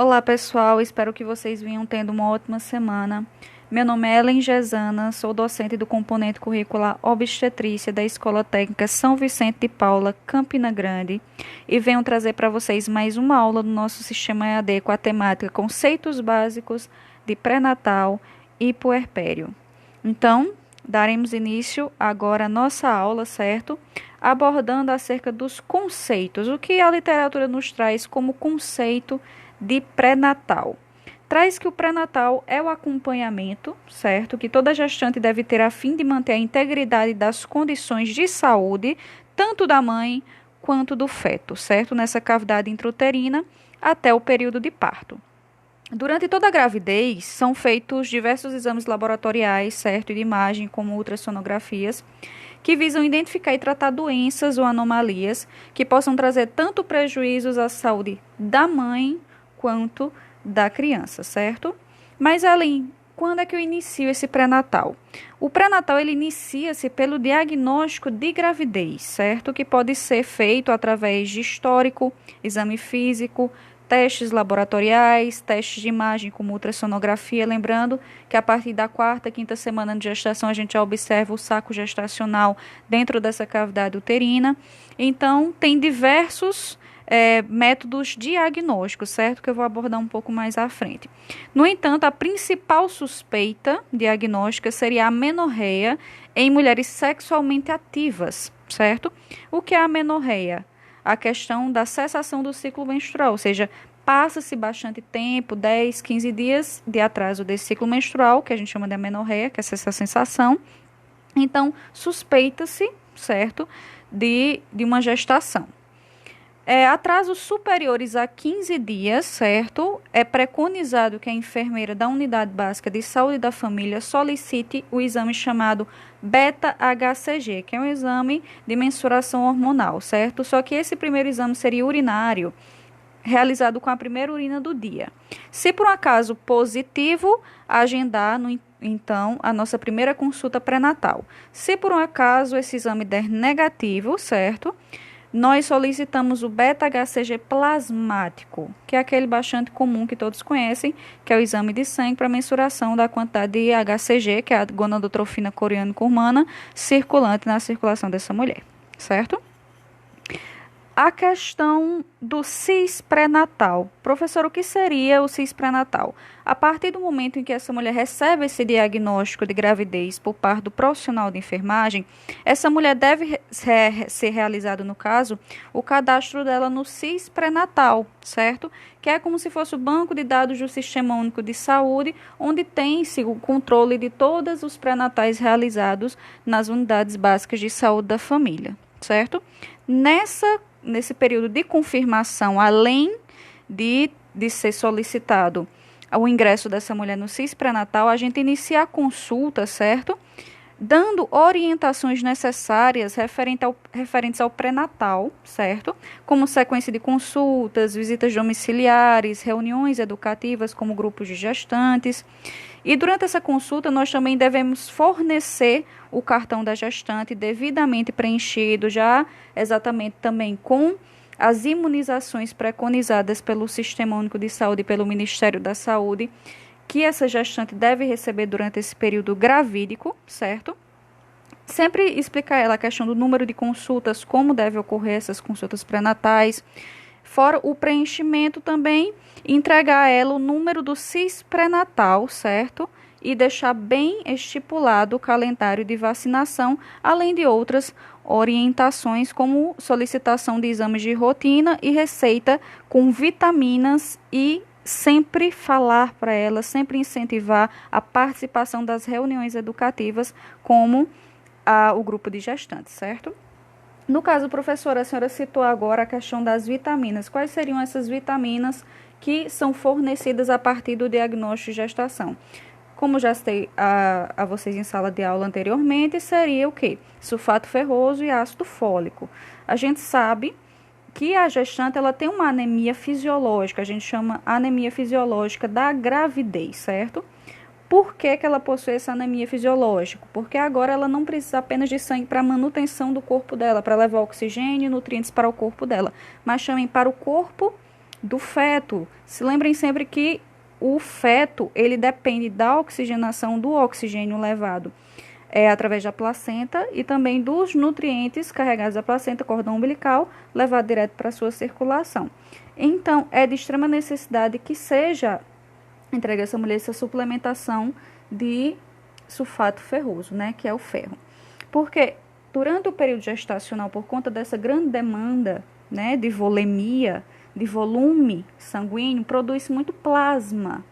Olá pessoal, espero que vocês venham tendo uma ótima semana. Meu nome é Ellen Gesana, sou docente do componente curricular Obstetrícia da Escola Técnica São Vicente de Paula, Campina Grande, e venho trazer para vocês mais uma aula do nosso sistema EAD com a temática Conceitos Básicos de Pré-Natal e Puerpério. Então, daremos início agora à nossa aula, certo? Abordando acerca dos conceitos, o que a literatura nos traz como conceito de pré-natal. Traz que o pré-natal é o acompanhamento, certo? Que toda gestante deve ter a fim de manter a integridade das condições de saúde, tanto da mãe quanto do feto, certo? Nessa cavidade intrauterina até o período de parto. Durante toda a gravidez, são feitos diversos exames laboratoriais, certo? E de imagem, como ultrassonografias, que visam identificar e tratar doenças ou anomalias que possam trazer tanto prejuízos à saúde da mãe quanto da criança, certo? Mas além, quando é que eu inicio esse pré-natal? O pré-natal ele inicia-se pelo diagnóstico de gravidez, certo? Que pode ser feito através de histórico, exame físico, testes laboratoriais, testes de imagem como ultrassonografia, lembrando que a partir da quarta, quinta semana de gestação a gente já observa o saco gestacional dentro dessa cavidade uterina. Então, tem diversos métodos diagnósticos, certo? Que eu vou abordar um pouco mais à frente. No entanto, a principal suspeita diagnóstica seria a amenorreia em mulheres sexualmente ativas, certo? O que é a amenorreia? A questão da cessação do ciclo menstrual, ou seja, passa-se bastante tempo, 10, 15 dias de atraso desse ciclo menstrual, que a gente chama de amenorreia, que é essa sensação. Então, suspeita-se, certo, de uma gestação. Atrasos superiores a 15 dias, certo? É preconizado que a enfermeira da Unidade Básica de Saúde da Família solicite o exame chamado beta-HCG, que é um exame de mensuração hormonal, certo? Só que esse primeiro exame seria urinário, realizado com a primeira urina do dia. Se por um acaso positivo, agendar, então, a nossa primeira consulta pré-natal. Se por um acaso esse exame der negativo, certo? Nós solicitamos o beta-HCG plasmático, que é aquele bastante comum que todos conhecem, que é o exame de sangue para mensuração da quantidade de HCG, que é a gonadotrofina coriânico-humana, circulante na circulação dessa mulher, certo? A questão do cis pré-natal. Professor, o que seria o cis pré-natal? A partir do momento em que essa mulher recebe esse diagnóstico de gravidez por parte do profissional de enfermagem, essa mulher deve ser realizado, no caso, o cadastro dela no cis pré-natal, certo? Que é como se fosse o banco de dados do Sistema Único de Saúde, onde tem-se o controle de todos os pré-natais realizados nas unidades básicas de saúde da família, certo? Nesse período de confirmação, além de ser solicitado o ingresso dessa mulher no CIS pré-natal, a gente inicia a consulta, certo? Dando orientações necessárias referentes ao pré-natal, certo? Como sequência de consultas, visitas domiciliares, reuniões educativas como grupos de gestantes. E durante essa consulta, nós também devemos fornecer o cartão da gestante devidamente preenchido, já exatamente também com as imunizações preconizadas pelo Sistema Único de Saúde e pelo Ministério da Saúde, que essa gestante deve receber durante esse período gravídico, certo? Sempre explicar ela a questão do número de consultas, como deve ocorrer essas consultas pré-natais, fora o preenchimento também, entregar a ela o número do CIS pré-natal, certo? E deixar bem estipulado o calendário de vacinação, além de outras orientações, como solicitação de exames de rotina e receita com vitaminas e sempre falar para ela, sempre incentivar a participação das reuniões educativas como o grupo de gestantes, certo? No caso, professora, a senhora citou agora a questão das vitaminas. Quais seriam essas vitaminas que são fornecidas a partir do diagnóstico de gestação? Como já citei a vocês em sala de aula anteriormente, seria o quê? Sulfato ferroso e ácido fólico. A gente sabe que a gestante ela tem uma anemia fisiológica, a gente chama anemia fisiológica da gravidez, certo? Por que ela possui essa anemia fisiológica? Porque agora ela não precisa apenas de sangue para a manutenção do corpo dela, para levar oxigênio e nutrientes para o corpo dela, mas também para o corpo do feto. Se lembrem sempre que o feto, ele depende da oxigenação do oxigênio levado através da placenta e também dos nutrientes carregados da placenta, cordão umbilical, levado direto para a sua circulação. Então, é de extrema necessidade que seja entregue a essa mulher essa suplementação de sulfato ferroso, né, que é o ferro. Porque durante o período gestacional, por conta dessa grande demanda, né, de volemia, de volume sanguíneo, produz muito plasma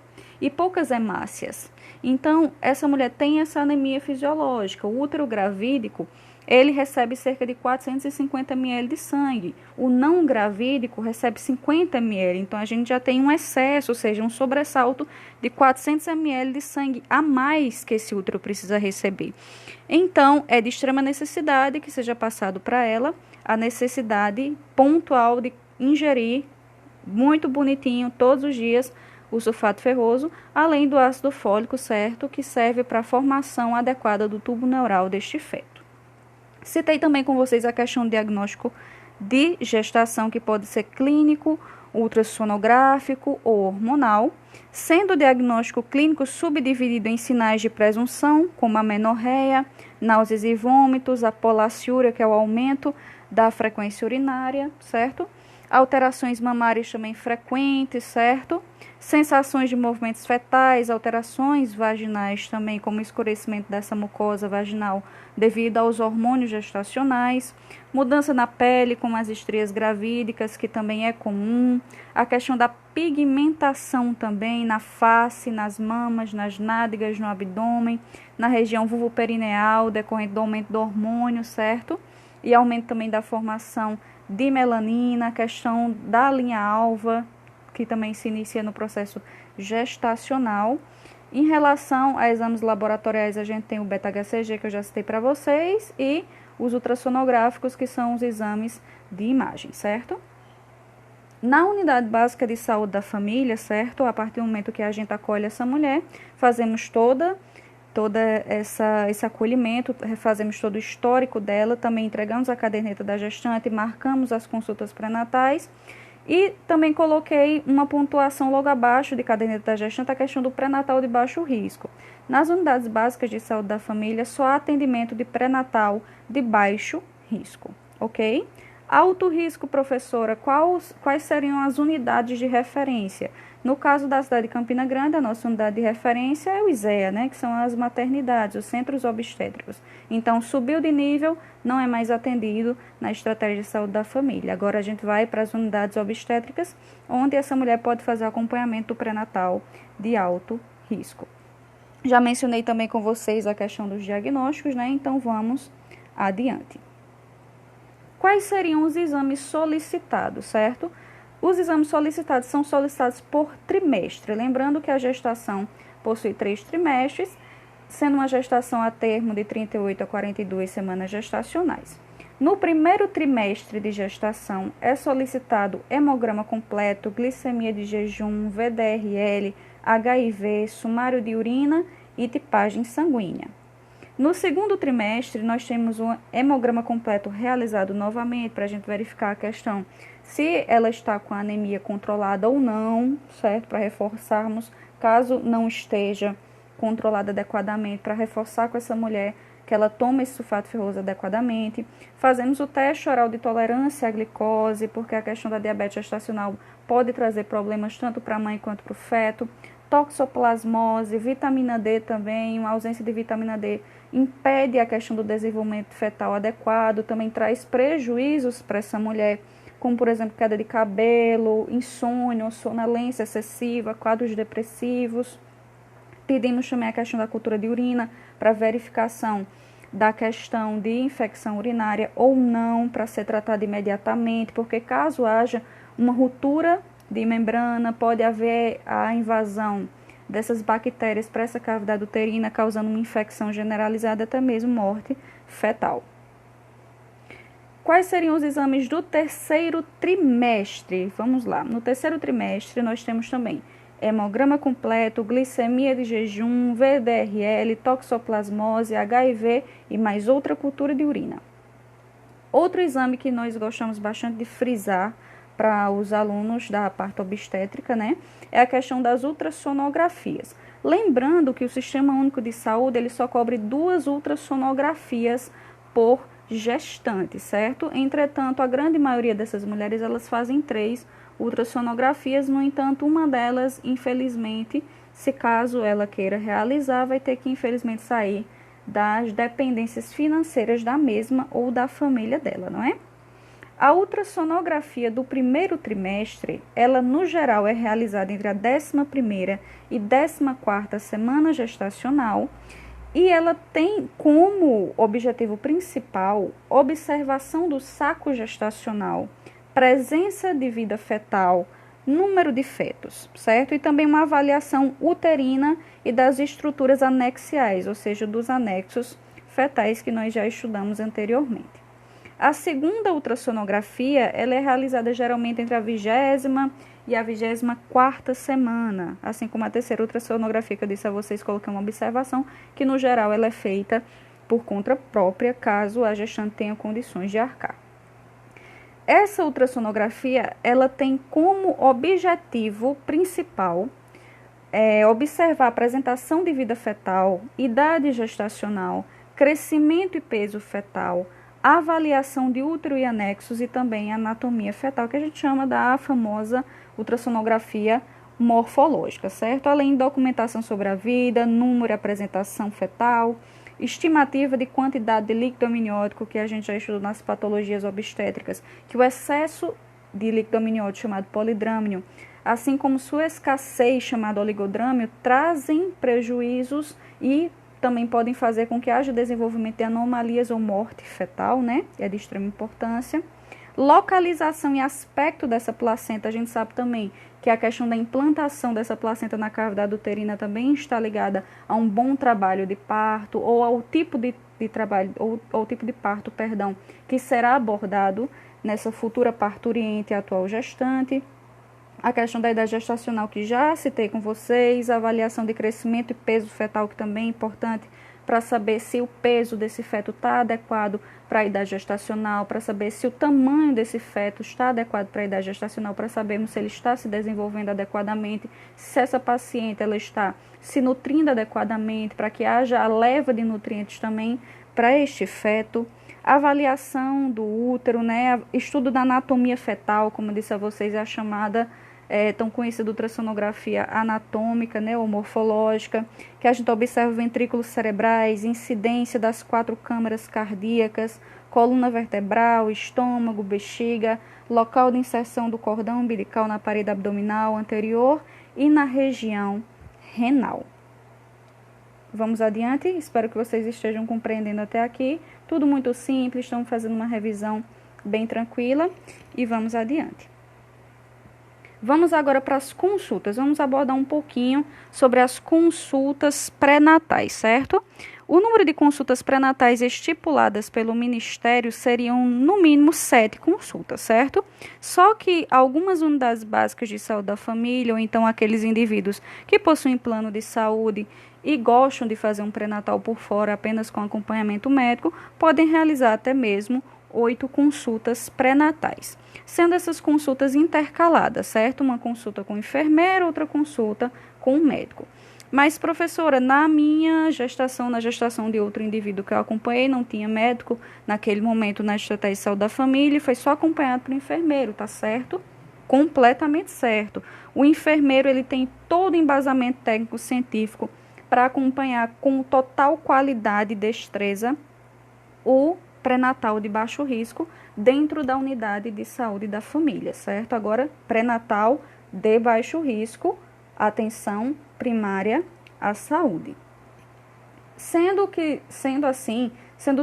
e poucas hemácias. Então, essa mulher tem essa anemia fisiológica. O útero gravídico, ele recebe cerca de 450 ml de sangue. O não gravídico recebe 50 ml. Então, a gente já tem um excesso, ou seja, um sobressalto de 400 ml de sangue a mais que esse útero precisa receber. Então, é de extrema necessidade que seja passado para ela a necessidade pontual de ingerir muito bonitinho todos os dias o sulfato ferroso, além do ácido fólico, certo, que serve para a formação adequada do tubo neural deste feto. Citei também com vocês a questão do diagnóstico de gestação, que pode ser clínico, ultrassonográfico ou hormonal, sendo o diagnóstico clínico subdividido em sinais de presunção, como a menorreia, náuseas e vômitos, a polaciúria, que é o aumento da frequência urinária, certo? Alterações mamárias também frequentes, certo? Sensações de movimentos fetais, alterações vaginais também, como escurecimento dessa mucosa vaginal devido aos hormônios gestacionais, mudança na pele, como as estrias gravídicas, que também é comum, a questão da pigmentação também na face, nas mamas, nas nádegas, no abdômen, na região vulvoperineal, decorrente do aumento do hormônio, certo? E aumento também da formação de melanina, a questão da linha alva, que também se inicia no processo gestacional. Em relação a exames laboratoriais, a gente tem o beta-HCG, que eu já citei para vocês, e os ultrassonográficos, que são os exames de imagem, certo? Na unidade básica de saúde da família, certo? A partir do momento que a gente acolhe essa mulher, fazemos todo esse acolhimento, fazemos todo o histórico dela, também entregamos a caderneta da gestante, marcamos as consultas pré-natais e também coloquei uma pontuação logo abaixo de caderneta da gestante, a questão do pré-natal de baixo risco. Nas unidades básicas de saúde da família, só há atendimento de pré-natal de baixo risco, ok? Alto risco, professora, quais seriam as unidades de referência? No caso da cidade de Campina Grande, a nossa unidade de referência é o ISEA, né, que são as maternidades, os centros obstétricos. Então, subiu de nível, não é mais atendido na estratégia de saúde da família. Agora a gente vai para as unidades obstétricas, onde essa mulher pode fazer acompanhamento do pré-natal de alto risco. Já mencionei também com vocês a questão dos diagnósticos, né, então vamos adiante. Quais seriam os exames solicitados, certo? Os exames solicitados são solicitados por trimestre. Lembrando que a gestação possui 3 trimestres, sendo uma gestação a termo de 38 a 42 semanas gestacionais. No primeiro trimestre de gestação, é solicitado hemograma completo, glicemia de jejum, VDRL, HIV, sumário de urina e tipagem sanguínea. No segundo trimestre, nós temos um hemograma completo realizado novamente para a gente verificar a questão se ela está com a anemia controlada ou não, certo? Para reforçarmos, caso não esteja controlada adequadamente, para reforçar com essa mulher que ela toma esse sulfato ferroso adequadamente. Fazemos o teste oral de tolerância à glicose, porque a questão da diabetes gestacional pode trazer problemas tanto para a mãe quanto para o feto. Toxoplasmose, vitamina D também, uma ausência de vitamina D impede a questão do desenvolvimento fetal adequado, também traz prejuízos para essa mulher, como por exemplo queda de cabelo, insônia, sonolência excessiva, quadros depressivos. Pedimos também a questão da cultura de urina para verificação da questão de infecção urinária ou não, para ser tratada imediatamente, porque caso haja uma ruptura de membrana, pode haver a invasão dessas bactérias para essa cavidade uterina, causando uma infecção generalizada, até mesmo morte fetal. Quais seriam os exames do terceiro trimestre? Vamos lá. No terceiro trimestre, nós temos também hemograma completo, glicemia de jejum, VDRL, toxoplasmose, HIV e mais outra cultura de urina. Outro exame que nós gostamos bastante de frisar para os alunos da parte obstétrica, né? É a questão das ultrassonografias. Lembrando que o Sistema Único de Saúde, ele só cobre 2 ultrassonografias por gestante, certo? Entretanto, a grande maioria dessas mulheres, elas fazem 3 ultrassonografias, no entanto, uma delas, infelizmente, se caso ela queira realizar, vai ter que, infelizmente, sair das dependências financeiras da mesma ou da família dela, não é? A ultrassonografia do primeiro trimestre, ela no geral é realizada entre a 11ª e 14ª semana gestacional e ela tem como objetivo principal observação do saco gestacional, presença de vida fetal, número de fetos, certo? E também uma avaliação uterina e das estruturas anexiais, ou seja, dos anexos fetais que nós já estudamos anteriormente. A segunda ultrassonografia, ela é realizada geralmente entre a 20ª e a 24ª semana, assim como a terceira ultrassonografia que eu disse a vocês, coloquei uma observação, que no geral ela é feita por conta própria, caso a gestante tenha condições de arcar. Essa ultrassonografia, ela tem como objetivo principal observar a apresentação de vida fetal, idade gestacional, crescimento e peso fetal, avaliação de útero e anexos e também anatomia fetal, que a gente chama da famosa ultrassonografia morfológica, certo? Além de documentação sobre a vida, número e apresentação fetal, estimativa de quantidade de líquido amniótico, que a gente já estudou nas patologias obstétricas, que o excesso de líquido amniótico, chamado polidrâmino, assim como sua escassez, chamado oligodrâmio, trazem prejuízos e também podem fazer com que haja desenvolvimento de anomalias ou morte fetal, né? É de extrema importância. Localização e aspecto dessa placenta, a gente sabe também que a questão da implantação dessa placenta na cavidade uterina também está ligada a um bom trabalho de parto ou ao tipo de trabalho, ou ao tipo de parto, perdão, que será abordado nessa futura parturiente e atual gestante. A questão da idade gestacional que já citei com vocês, a avaliação de crescimento e peso fetal, que também é importante para saber se o peso desse feto está adequado para a idade gestacional, para saber se o tamanho desse feto está adequado para a idade gestacional, para sabermos se ele está se desenvolvendo adequadamente, se essa paciente ela está se nutrindo adequadamente, para que haja a leva de nutrientes também para este feto. Avaliação do útero, né? Estudo da anatomia fetal, como eu disse a vocês, é a chamada tão conhecida ultrassonografia anatômica, né, ou morfológica, que a gente observa ventrículos cerebrais, incidência das 4 câmaras cardíacas, coluna vertebral, estômago, bexiga, local de inserção do cordão umbilical na parede abdominal anterior e na região renal. Vamos adiante, espero que vocês estejam compreendendo até aqui. Tudo muito simples, estamos fazendo uma revisão bem tranquila e vamos adiante. Vamos agora para as consultas. Vamos abordar um pouquinho sobre as consultas pré-natais, certo? O número de consultas pré-natais estipuladas pelo Ministério seriam, no mínimo, 7 consultas, certo? Só que algumas unidades básicas de saúde da família, ou então aqueles indivíduos que possuem plano de saúde e gostam de fazer um pré-natal por fora apenas com acompanhamento médico, podem realizar até mesmo 8 consultas pré-natais, sendo essas consultas intercaladas, certo? Uma consulta com o enfermeiro, outra consulta com o médico. Mas, professora, na minha gestação, na gestação de outro indivíduo que eu acompanhei, não tinha médico naquele momento na estratégia de saúde da família e foi só acompanhado por enfermeiro, tá certo? Completamente certo. O enfermeiro, ele tem todo o embasamento técnico-científico para acompanhar com total qualidade e destreza o pré-natal de baixo risco dentro da unidade de saúde da família, certo? Agora, pré-natal de baixo risco, atenção primária à saúde. Sendo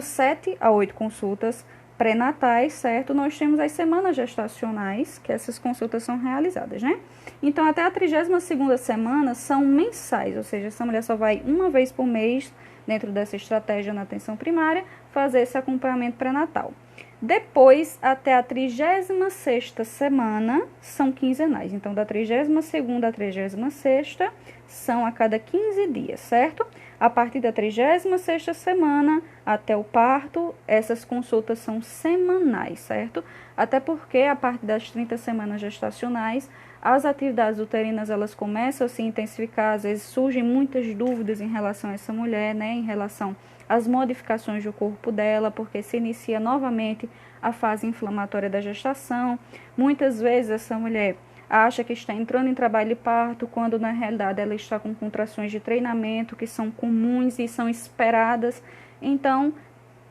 7 a 8 consultas pré-natais, certo? Nós temos as semanas gestacionais, que essas consultas são realizadas, né? Então, até a 32ª semana são mensais, ou seja, essa mulher só vai uma vez por mês, dentro dessa estratégia na atenção primária, fazer esse acompanhamento pré-natal. Depois, até a 36ª semana, são quinzenais. Então, da 32ª à 36ª, são a cada 15 dias, certo? A partir da 36ª semana até o parto, essas consultas são semanais, certo? Até porque, a partir das 30 semanas gestacionais, as atividades uterinas, elas começam a se intensificar, às vezes surgem muitas dúvidas em relação a essa mulher, né? Em relação às modificações do corpo dela, porque se inicia novamente a fase inflamatória da gestação. Muitas vezes essa mulher acha que está entrando em trabalho de parto, quando na realidade ela está com contrações de treinamento, que são comuns e são esperadas. Então,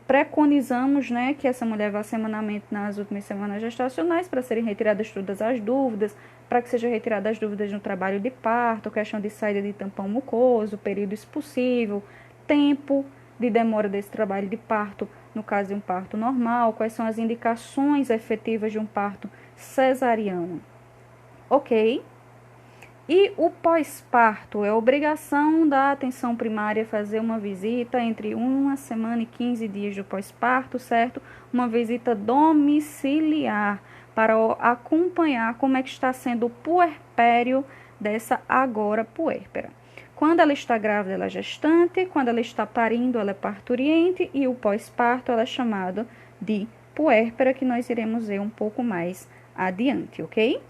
preconizamos, né, que essa mulher vá semanalmente nas últimas semanas gestacionais para serem retiradas todas as dúvidas, para que sejam retiradas as dúvidas no trabalho de parto, questão de saída de tampão mucoso, período expulsivo, tempo de demora desse trabalho de parto, no caso de um parto normal, quais são as indicações efetivas de um parto cesariano. Ok? E o pós-parto, é obrigação da atenção primária fazer uma visita entre 1 semana e 15 dias do pós-parto, certo? Uma visita domiciliar para acompanhar como é que está sendo o puerpério dessa agora puérpera. Quando ela está grávida, ela é gestante, quando ela está parindo, ela é parturiente, e o pós-parto ela é chamado de puérpera, que nós iremos ver um pouco mais adiante, ok?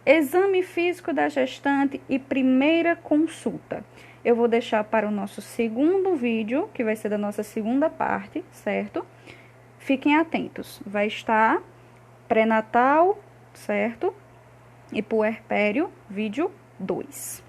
Exame físico da gestante e primeira consulta. Eu vou deixar para o nosso segundo vídeo, que vai ser da nossa segunda parte, certo? Fiquem atentos. Vai estar pré-natal, certo? E puerpério, vídeo 2.